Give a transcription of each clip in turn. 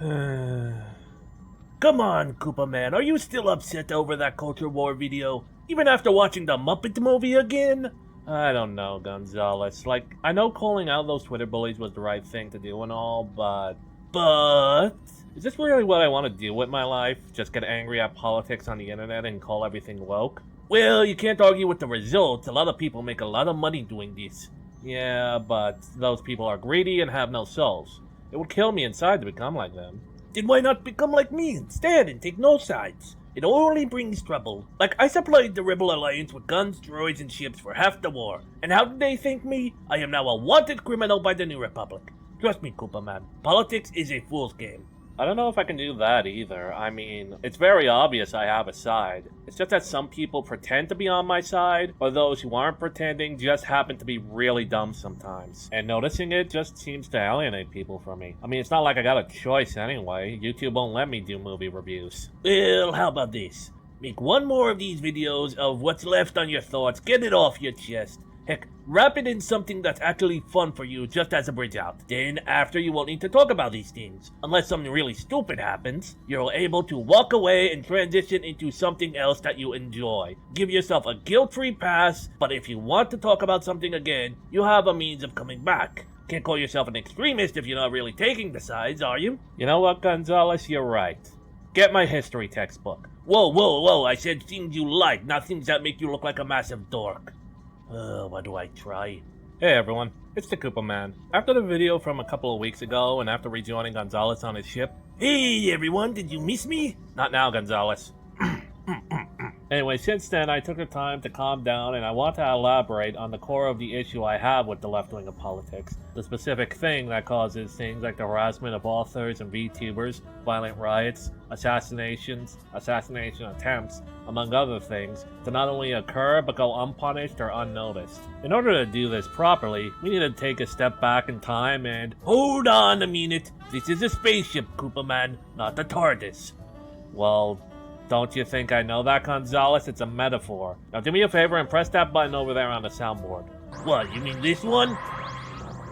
Come on, Koopa Man, are you still upset over that culture war video? Even after watching the Muppet movie again? I don't know, Gonzalez. Like, I know calling out those Twitter bullies was the right thing to do and all, but... Is this really what I want to do with my life? Just get angry at politics on the internet and call everything woke? Well, you can't argue with the results. A lot of people make a lot of money doing this. Yeah, but those people are greedy and have no souls. It would kill me inside to become like them. Then why not become like me instead and take no sides? It only brings trouble. Like, I supplied the Rebel Alliance with guns, droids, and ships for half the war. And how did they thank me? I am now a wanted criminal by the New Republic. Trust me, Koopa Man, politics is a fool's game. I don't know if I can do that either. I mean, it's very obvious I have a side. It's just that some people pretend to be on my side, or those who aren't pretending just happen to be really dumb sometimes. And noticing it just seems to alienate people from me. I mean, it's not like I got a choice anyway. YouTube won't let me do movie reviews. Well, how about this? Make one more of these videos of what's left on your thoughts, get it off your chest. Heck, wrap it in something that's actually fun for you just as a bridge out. Then, after you won't need to talk about these things. Unless something really stupid happens, you're able to walk away and transition into something else that you enjoy. Give yourself a guilt-free pass, but if you want to talk about something again, you have a means of coming back. Can't call yourself an extremist if you're not really taking the sides, are you? You know what, Gonzalez? You're right. Get my history textbook. Whoa, I said things you like, not things that make you look like a massive dork. What do I try? Hey everyone, it's the Koopa Man. After the video from a couple of weeks ago and after rejoining Gonzalez on his ship... Hey everyone, did you miss me? Not now, Gonzalez. Anyway, since then I took the time to calm down and I want to elaborate on the core of the issue I have with the left wing of politics. The specific thing that causes things like the harassment of authors and VTubers, violent riots, assassination attempts, among other things, to not only occur but go unpunished or unnoticed. In order to do this properly, we need to take a step back in time and... Hold on a minute. This is a spaceship, Koopa Man, not a TARDIS. Well... Don't you think I know that, Gonzalez? It's a metaphor. Now do me a favor and press that button over there on the soundboard. What, you mean this one?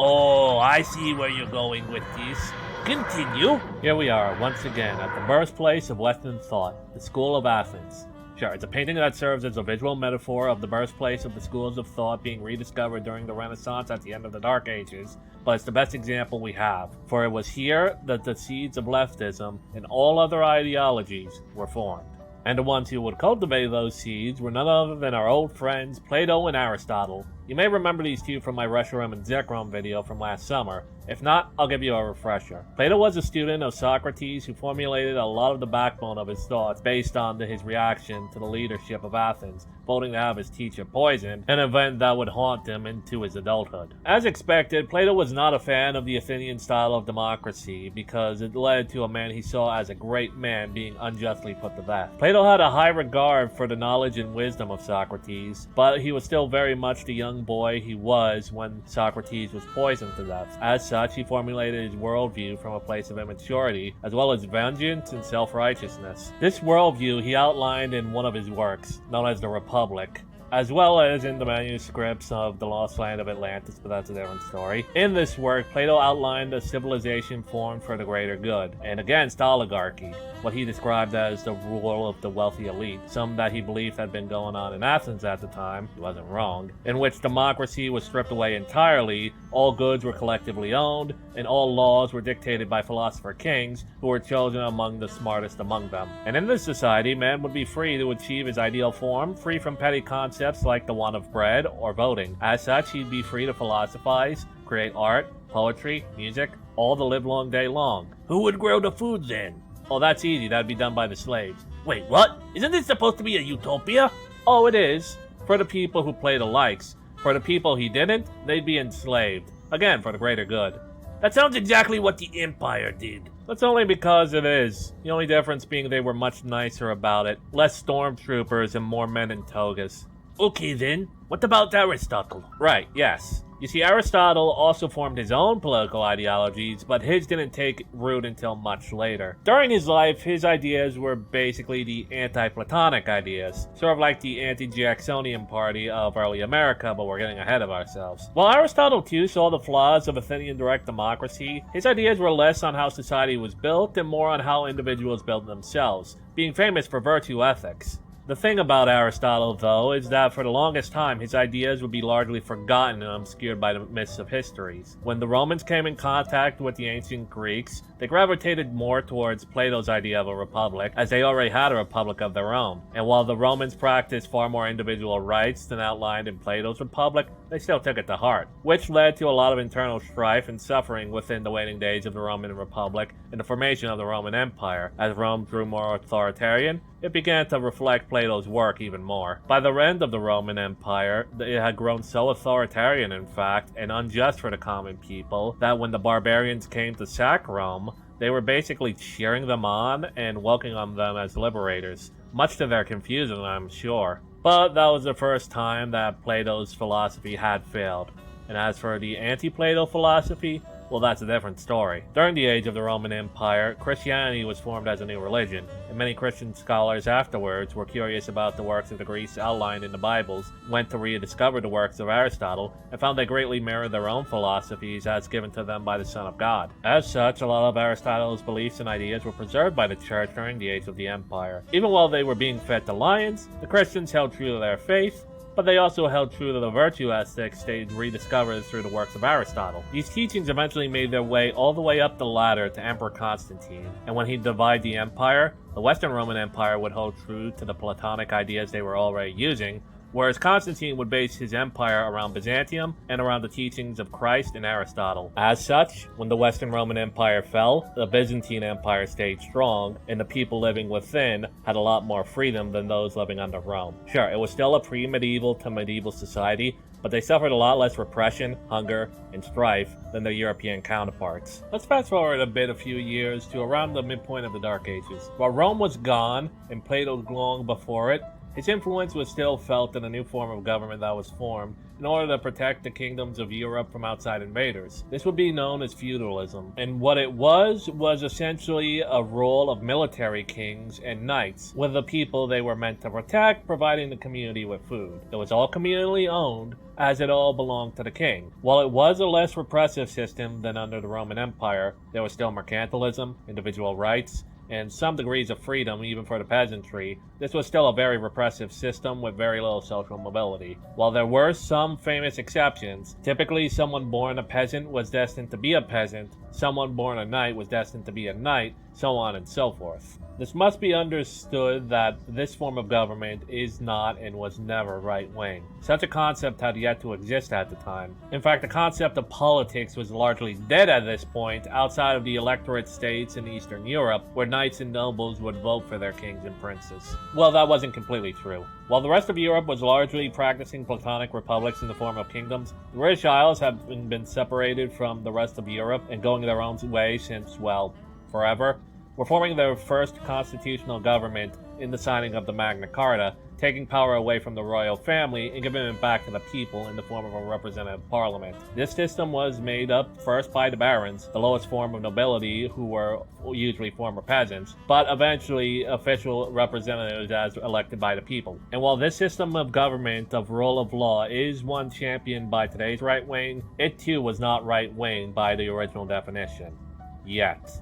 Oh, I see where you're going with this. Continue. Here we are, once again, at the birthplace of Western thought, the School of Athens. Sure, it's a painting that serves as a visual metaphor of the birthplace of the schools of thought being rediscovered during the Renaissance at the end of the Dark Ages, but it's the best example we have, for it was here that the seeds of leftism and all other ideologies were formed. And the ones who would cultivate those seeds were none other than our old friends Plato and Aristotle. You may remember these two from my Reshorum and Zekrom video from last summer. If not, I'll give you a refresher. Plato was a student of Socrates who formulated a lot of the backbone of his thoughts based on his reaction to the leadership of Athens, voting to have his teacher poisoned, an event that would haunt him into his adulthood. As expected, Plato was not a fan of the Athenian style of democracy because it led to a man he saw as a great man being unjustly put to death. Plato had a high regard for the knowledge and wisdom of Socrates, but he was still very much the young boy he was when Socrates was poisoned to death. As such, he formulated his worldview from a place of immaturity, as well as vengeance and self-righteousness. This worldview he outlined in one of his works, known as the Republic, as well as in the manuscripts of The Lost Land of Atlantis, but that's a different story. In this work, Plato outlined a civilization formed for the greater good, and against oligarchy, what he described as the rule of the wealthy elite, some that he believed had been going on in Athens at the time, he wasn't wrong, in which democracy was stripped away entirely, all goods were collectively owned, and all laws were dictated by philosopher kings who were chosen among the smartest among them. And in this society, man would be free to achieve his ideal form, free from petty concepts like the want of bread or voting. As such, he'd be free to philosophize, create art, poetry, music, all the livelong day long. Who would grow the food then? Oh, that's easy. That'd be done by the slaves. Wait, what? Isn't this supposed to be a utopia? Oh, it is. For the people who play the likes. For the people he didn't, they'd be enslaved. Again, for the greater good. That sounds exactly what the Empire did. That's only because it is. The only difference being they were much nicer about it. Less stormtroopers and more men in togas. Okay then, what about Aristotle? Right, yes. You see, Aristotle also formed his own political ideologies, but his didn't take root until much later. During his life, his ideas were basically the anti-Platonic ideas, sort of like the anti-Jacksonian party of early America, but we're getting ahead of ourselves. While Aristotle too saw the flaws of Athenian direct democracy, his ideas were less on how society was built and more on how individuals built themselves, being famous for virtue ethics. The thing about Aristotle, though, is that for the longest time his ideas would be largely forgotten and obscured by the mists of histories. When the Romans came in contact with the ancient Greeks, they gravitated more towards Plato's idea of a republic, as they already had a republic of their own. And while the Romans practiced far more individual rights than outlined in Plato's republic, they still took it to heart, which led to a lot of internal strife and suffering within the waning days of the Roman Republic and the formation of the Roman Empire. As Rome grew more authoritarian, it began to reflect Plato's work even more. By the end of the Roman Empire, it had grown so authoritarian, in fact, and unjust for the common people, that when the barbarians came to sack Rome, they were basically cheering them on and welcoming them as liberators, much to their confusion, I'm sure. But that was the first time that Plato's philosophy had failed. And as for the anti-Plato philosophy, well, that's a different story. During the age of the Roman Empire, Christianity was formed as a new religion, and many Christian scholars afterwards were curious about the works of the Greeks outlined in the Bibles, went to rediscover the works of Aristotle, and found they greatly mirrored their own philosophies as given to them by the Son of God. As such, a lot of Aristotle's beliefs and ideas were preserved by the Church during the age of the Empire. Even while they were being fed to lions, the Christians held true to their faith, but they also held true to the virtue ethics they'd rediscovered through the works of Aristotle. These teachings eventually made their way all the way up the ladder to Emperor Constantine, and when he'd divide the empire, the Western Roman Empire would hold true to the Platonic ideas they were already using, whereas Constantine would base his empire around Byzantium and around the teachings of Christ and Aristotle. As such, when the Western Roman Empire fell, the Byzantine Empire stayed strong, and the people living within had a lot more freedom than those living under Rome. Sure, it was still a pre-medieval to medieval society, but they suffered a lot less repression, hunger, and strife than their European counterparts. Let's fast forward a few years to around the midpoint of the Dark Ages. While Rome was gone, and Plato long before it, his influence was still felt in a new form of government that was formed in order to protect the kingdoms of Europe from outside invaders. This would be known as feudalism, and what it was essentially a role of military kings and knights, with the people they were meant to protect providing the community with food. It was all communally owned, as it all belonged to the king. While it was a less repressive system than under the Roman Empire, there was still mercantilism, individual rights, and some degrees of freedom even for the peasantry. This was still a very repressive system with very little social mobility. While there were some famous exceptions, typically someone born a peasant was destined to be a peasant, someone born a knight was destined to be a knight, so on and so forth. This must be understood that this form of government is not and was never right-wing. Such a concept had yet to exist at the time. In fact, the concept of politics was largely dead at this point outside of the electorate states in Eastern Europe, where knights and nobles would vote for their kings and princes. Well, that wasn't completely true. While the rest of Europe was largely practicing Platonic republics in the form of kingdoms, the British Isles have been separated from the rest of Europe and going their own way since, well, forever. Were forming their first constitutional government in the signing of the Magna Carta, taking power away from the royal family and giving it back to the people in the form of a representative parliament. This system was made up first by the barons, the lowest form of nobility who were usually former peasants, but eventually official representatives as elected by the people. And while this system of government of rule of law is one championed by today's right wing, it too was not right wing by the original definition. Yet.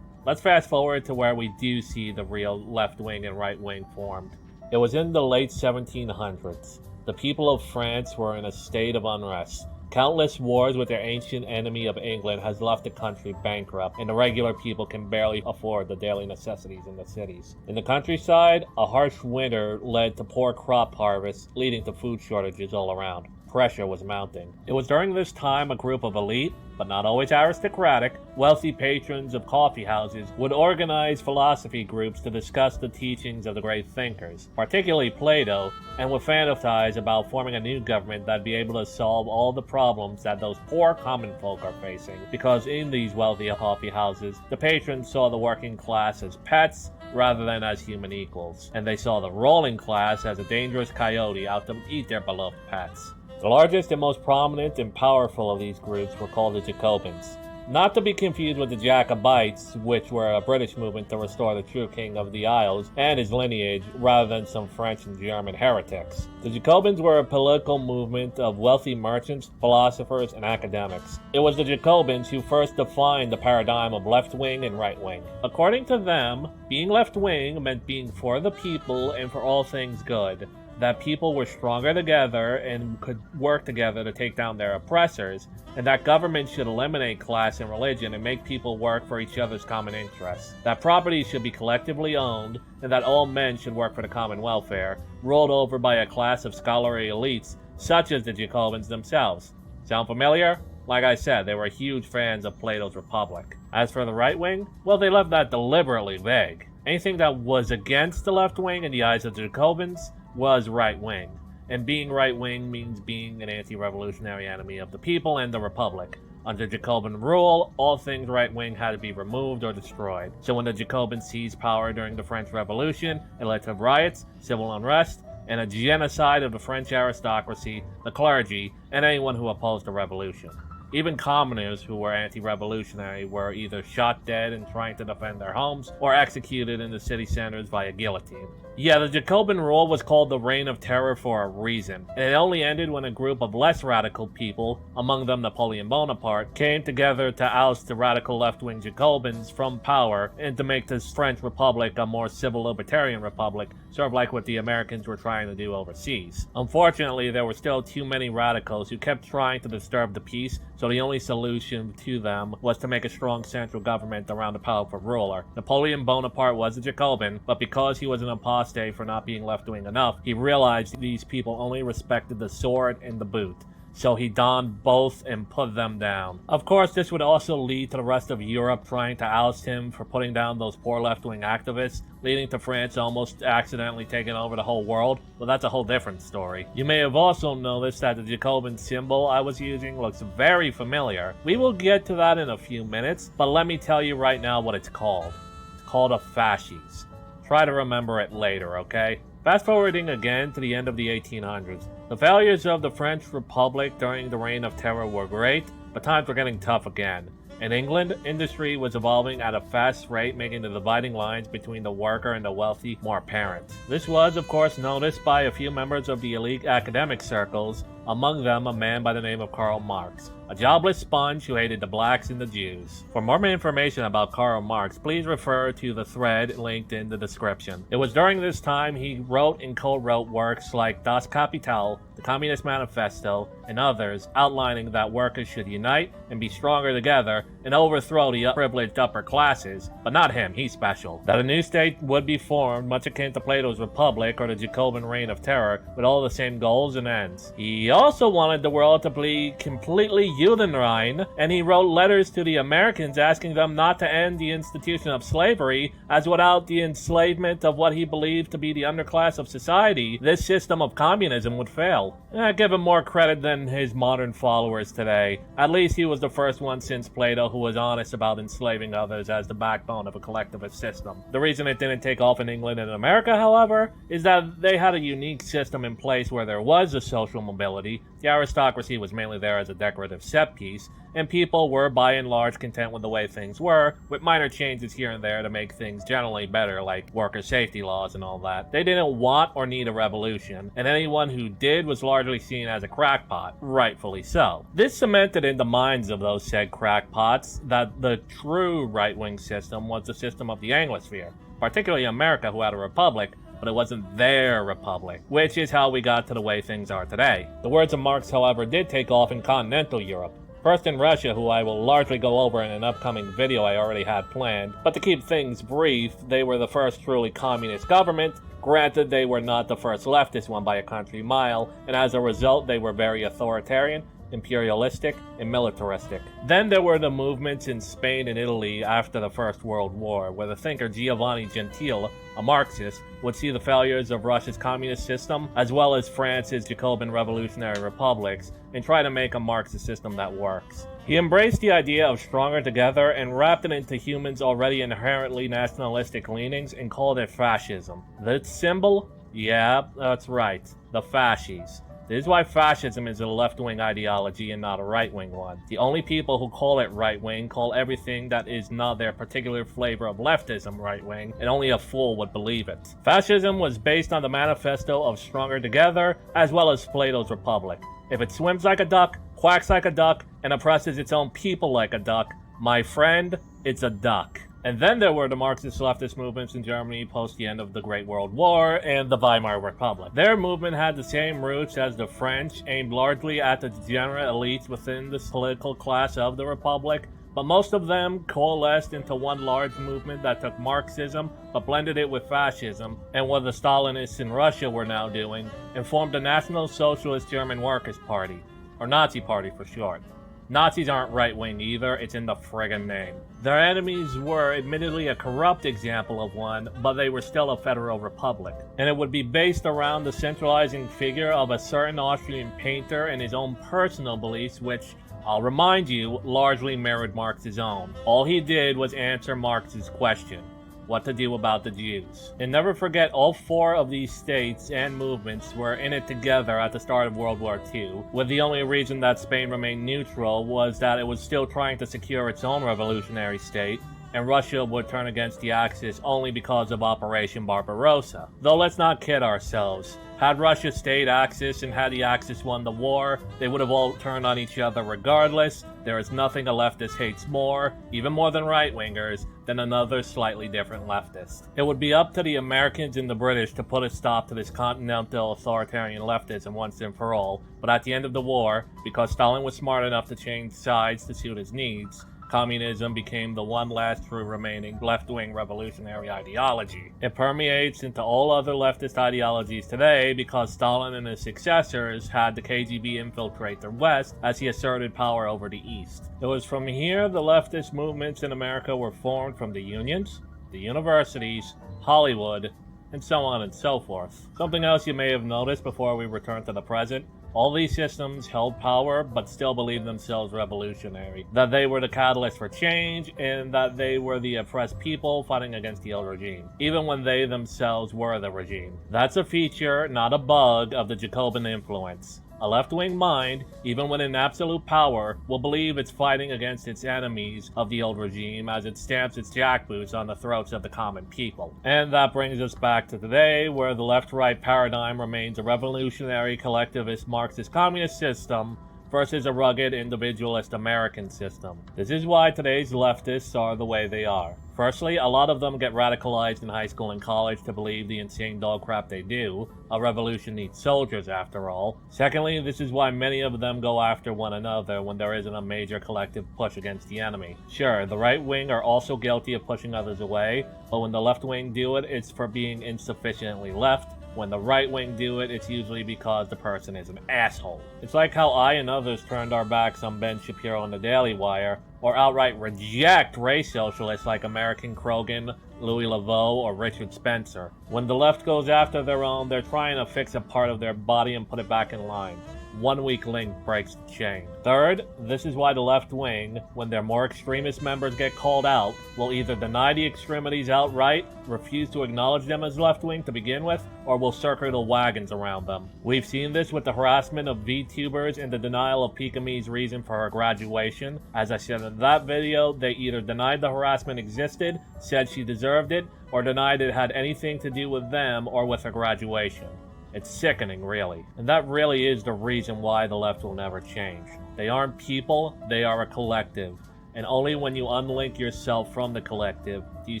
Let's fast forward to where we do see the real left wing and right wing formed. It was in the late 1700s. The people of France were in a state of unrest. Countless wars with their ancient enemy of England has left the country bankrupt, and the regular people can barely afford the daily necessities in the cities. In the countryside, a harsh winter led to poor crop harvests, leading to food shortages all around. Pressure was mounting. It was during this time a group of elite, but not always aristocratic, wealthy patrons of coffee houses would organize philosophy groups to discuss the teachings of the great thinkers, particularly Plato, and would fantasize about forming a new government that'd be able to solve all the problems that those poor common folk are facing. Because in these wealthy coffee houses, the patrons saw the working class as pets rather than as human equals, and they saw the ruling class as a dangerous coyote out to eat their beloved pets. The largest and most prominent and powerful of these groups were called the Jacobins. Not to be confused with the Jacobins, which were a British movement to restore the true king of the Isles and his lineage, rather than some French and German heretics. The Jacobins were a political movement of wealthy merchants, philosophers, and academics. It was the Jacobins who first defined the paradigm of left-wing and right-wing. According to them, being left-wing meant being for the people and for all things good, that people were stronger together and could work together to take down their oppressors, and that government should eliminate class and religion and make people work for each other's common interests, that property should be collectively owned, and that all men should work for the common welfare, ruled over by a class of scholarly elites such as the Jacobins themselves. Sound familiar? Like I said, they were huge fans of Plato's Republic. As for the right wing, well, they left that deliberately vague. Anything that was against the left wing in the eyes of the Jacobins was right-wing, and being right-wing means being an anti-revolutionary enemy of the people and the Republic. Under Jacobin rule, all things right-wing had to be removed or destroyed. So when the Jacobins seized power during the French Revolution, it led to riots, civil unrest, and a genocide of the French aristocracy, the clergy, and anyone who opposed the revolution. Even commoners who were anti-revolutionary were either shot dead in trying to defend their homes or executed in the city centers via guillotine. Yeah, the Jacobin rule was called the Reign of Terror for a reason, and it only ended when a group of less radical people, among them Napoleon Bonaparte, came together to oust the radical left-wing Jacobins from power and to make this French Republic a more civil libertarian republic, sort of like what the Americans were trying to do overseas. Unfortunately, there were still too many radicals who kept trying to disturb the peace, so the only solution to them was to make a strong central government around a powerful ruler. Napoleon Bonaparte was a Jacobin, but because he was an apostate for not being left-wing enough, he realized these people only respected the sword and the boot. So he donned both and put them down. Of course, this would also lead to the rest of Europe trying to oust him for putting down those poor left-wing activists, leading to France almost accidentally taking over the whole world, but that's a whole different story. You may have also noticed that the Jacobin symbol I was using looks very familiar. We will get to that in a few minutes, but let me tell you right now what it's called. It's called a fasces. Try to remember it later, okay? Fast forwarding again to the end of the 1800s. The failures of the French Republic during the Reign of Terror were great, but times were getting tough again. In England, industry was evolving at a fast rate, making the dividing lines between the worker and the wealthy more apparent. This was, of course, noticed by a few members of the elite academic circles, among them a man by the name of Karl Marx, a jobless sponge who hated the blacks and the Jews. For more information about Karl Marx, please refer to the thread linked in the description. It was during this time he wrote and co-wrote works like Das Kapital, the Communist Manifesto, and others, outlining that workers should unite and be stronger together and overthrow the privileged upper classes, but not him, he's special. That a new state would be formed, much akin to Plato's Republic or the Jacobin Reign of Terror, with all the same goals and ends. He also wanted the world to be completely Judenrein, and he wrote letters to the Americans asking them not to end the institution of slavery, as without the enslavement of what he believed to be the underclass of society, this system of communism would fail. I give him more credit than his modern followers today. At least he was the first one since Plato who was honest about enslaving others as the backbone of a collectivist system. The reason it didn't take off in England and America, however, is that they had a unique system in place where there was a social mobility. The aristocracy was mainly there as a decorative set piece, and people were by and large content with the way things were, with minor changes here and there to make things generally better, like worker safety laws and all that. They didn't want or need a revolution, and anyone who did was largely seen as a crackpot, rightfully so. This cemented in the minds of those said crackpots that the true right-wing system was the system of the Anglosphere, particularly America, who had a republic, but it wasn't their republic, which is how we got to the way things are today. The words of Marx, however, did take off in continental Europe. First in Russia, who I will largely go over in an upcoming video I already had planned, but to keep things brief, they were the first truly communist government. Granted, they were not the first leftist one by a country mile, and as a result they were very authoritarian, imperialistic, and militaristic. Then there were the movements in Spain and Italy after the First World War, where the thinker Giovanni Gentile, a Marxist, would see the failures of Russia's communist system, as well as France's Jacobin revolutionary republics, and try to make a Marxist system that works. He embraced the idea of stronger together and wrapped it into humans' already inherently nationalistic leanings and called it fascism. The symbol? Yeah, that's right, the fasces. This is why fascism is a left-wing ideology and not a right-wing one. The only people who call it right-wing call everything that is not their particular flavor of leftism right-wing, and only a fool would believe it. Fascism was based on the manifesto of Stronger Together, as well as Plato's Republic. If it swims like a duck, quacks like a duck, and oppresses its own people like a duck, my friend, it's a duck. And then there were the Marxist leftist movements in Germany post the end of the Great World War and the Weimar Republic. Their movement had the same roots as the French, aimed largely at the degenerate elites within the political class of the Republic, but most of them coalesced into one large movement that took Marxism, but blended it with fascism, and what the Stalinists in Russia were now doing, and formed the National Socialist German Workers' Party, or Nazi Party for short. Nazis aren't right-wing either, it's in the friggin' name. Their enemies were admittedly a corrupt example of one, but they were still a federal republic. And it would be based around the centralizing figure of a certain Austrian painter and his own personal beliefs, which, I'll remind you, largely mirrored Marx's own. All he did was answer Marx's question: what to do about the Jews. And never forget, all four of these states and movements were in it together at the start of World War II, with the only reason that Spain remained neutral was that it was still trying to secure its own revolutionary state, and Russia would turn against the Axis only because of Operation Barbarossa. Though let's not kid ourselves. Had Russia stayed Axis and had the Axis won the war, they would have all turned on each other regardless. There is nothing a leftist hates more, even more than right-wingers, than another slightly different leftist. It would be up to the Americans and the British to put a stop to this continental authoritarian leftism once and for all, but at the end of the war, because Stalin was smart enough to change sides to suit his needs, communism became the one last true remaining left-wing revolutionary ideology. It permeates into all other leftist ideologies today because Stalin and his successors had the KGB infiltrate the West as he asserted power over the East. It was from here the leftist movements in America were formed, from the unions, the universities, Hollywood, and so on and so forth. Something else you may have noticed before we return to the present: all these systems held power but still believed themselves revolutionary, that they were the catalyst for change, and that they were the oppressed people fighting against the old regime, even when they themselves were the regime. That's a feature, not a bug, of the Jacobin influence. A left-wing mind, even when in absolute power, will believe it's fighting against its enemies of the old regime as it stamps its jackboots on the throats of the common people. And that brings us back to today, where the left-right paradigm remains a revolutionary, collectivist, Marxist, communist system versus a rugged, individualist American system. This is why today's leftists are the way they are. Firstly, a lot of them get radicalized in high school and college to believe the insane dog crap they do. A revolution needs soldiers, after all. Secondly, this is why many of them go after one another when there isn't a major collective push against the enemy. Sure, the right wing are also guilty of pushing others away, but when the left wing do it, it's for being insufficiently left. When the right wing do it, it's usually because the person is an asshole. It's like how I and others turned our backs on Ben Shapiro on the Daily Wire, or outright reject race socialists like American Krogan, Louis Laveau, or Richard Spencer. When the left goes after their own, they're trying to fix a part of their body and put it back in line. One weak link breaks the chain. Third, this is why the left wing, when their more extremist members get called out, will either deny the extremities outright, refuse to acknowledge them as left wing to begin with, or will circle the wagons around them. We've seen this with the harassment of VTubers and the denial of Pikame's reason for her graduation. As I said in that video, they either denied the harassment existed, said she deserved it, or denied it had anything to do with them or with her graduation. It's sickening, really. And that really is the reason why the left will never change. They aren't people, they are a collective. And only when you unlink yourself from the collective do you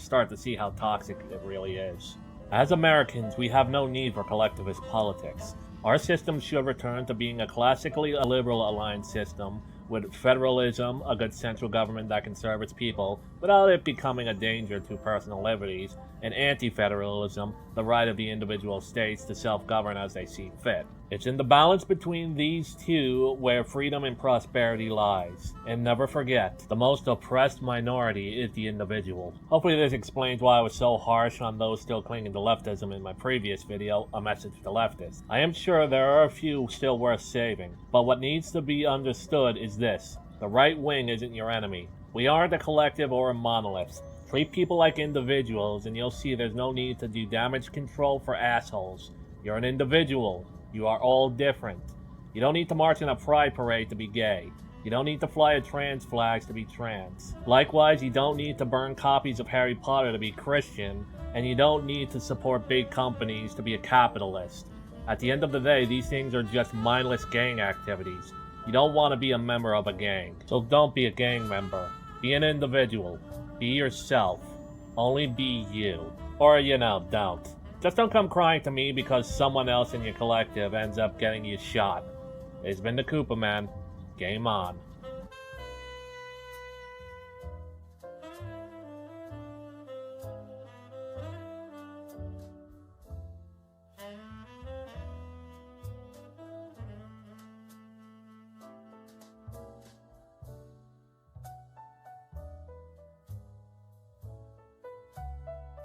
start to see how toxic it really is. As Americans, we have no need for collectivist politics. Our system should return to being a classically liberal aligned system, with federalism, a good central government that can serve its people without it becoming a danger to personal liberties, and anti-federalism, the right of the individual states to self-govern as they see fit. It's in the balance between these two where freedom and prosperity lies. And never forget, the most oppressed minority is the individual. Hopefully this explains why I was so harsh on those still clinging to leftism in my previous video, A Message to Leftists. I am sure there are a few still worth saving, but what needs to be understood is this: the right wing isn't your enemy. We aren't a collective or a monolith. Treat people like individuals and you'll see there's no need to do damage control for assholes. You're an individual. You are all different. You don't need to march in a pride parade to be gay. You don't need to fly a trans flags to be trans. Likewise, you don't need to burn copies of Harry Potter to be Christian, and you don't need to support big companies to be a capitalist. At the end of the day, these things are just mindless gang activities. You don't want to be a member of a gang, so don't be a gang member. Be an individual. Be yourself. Only be you. Or, don't. Just don't come crying to me because someone else in your collective ends up getting you shot. It's been the Koopa Man. Game on.